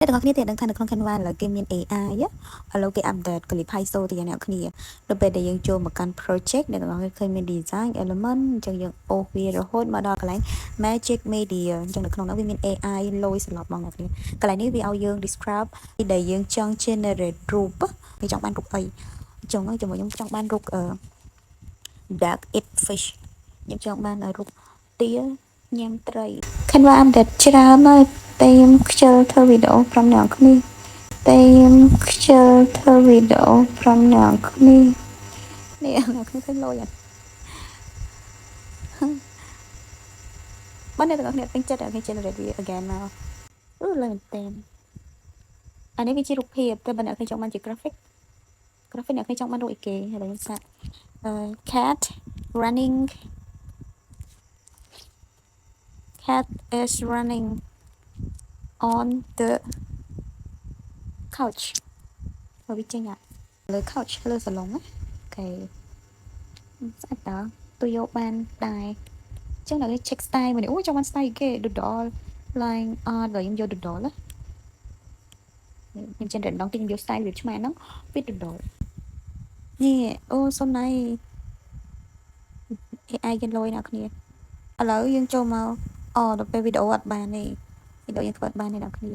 តែទាំងអស់គ្នាទៀតដឹងថានៅក្នុង Canva ឥឡូវគេមាន AI ឥឡូវគេ update កលិប Python ទៅយ៉ាងអ្នកគ្នាដល់ពេលដែលយើងចូលមកកាន់ project អ្នកទាំងអស់គ្នាឃើញមាន design element អញ្ចឹងយើងអូសវារហូតមកដល់កន្លែង magic media អញ្ចឹងនៅក្នុងនោះវាមាន AI លយស្លាប់បងអ្នកគ្នាកន្លែងនេះវាឲ្យយើង describe ពីដែលយើងចង់ generate រូបវាចង់បានរូបអីអញ្ចឹងជាមួយខ្ញុំចង់បានរូបdark eat fish ខ្ញុំចង់បានរូបទាញ៉ាំត្រី Canva update ច្រើនហើយតែខ្ញុំខ្ជិលធ្វើវីដេអូ5អ្នកគ្នាតែខ្ញុំខ្ជិលធ្វើវីដេអូ5អ្នកគ្នានេះអ្នកគ្នាឃើញលយអត់បើអ្នកទាំងអស់គ្នាពេញចិត្តអ្នកគ្នា generate វា again មកលយមែនតើអានេះវាជារូបភាពតែបើអ្នកគ្នាចង់បានជា graphic អ្នកគ្នាចង់បានរូបអីគេហើយខ្ញុំសាកcat running cat is running on the couch បើវាចេញលើ couch លើសាឡុងណាអូខេស្អាតតើទៅយកបានដែរចឹងដល់គេ check style មួយនេះអូចង់បាន style គេ doodle line art ដល់ខ្ញុំយក doodle ណាខ្ញុំ generate ម្ដងទីខ្ញុំយក style វាឆ្មាហ្នឹងវា doodle នេះអូសុនណៃ AI គេលយអ្នកគ្នាឥឡូវយើងចូលមកដល់ពេលវីដេអូអត់បានទេវីដេអូយើងធ្វើអត់បានទេអ្នកគ្នា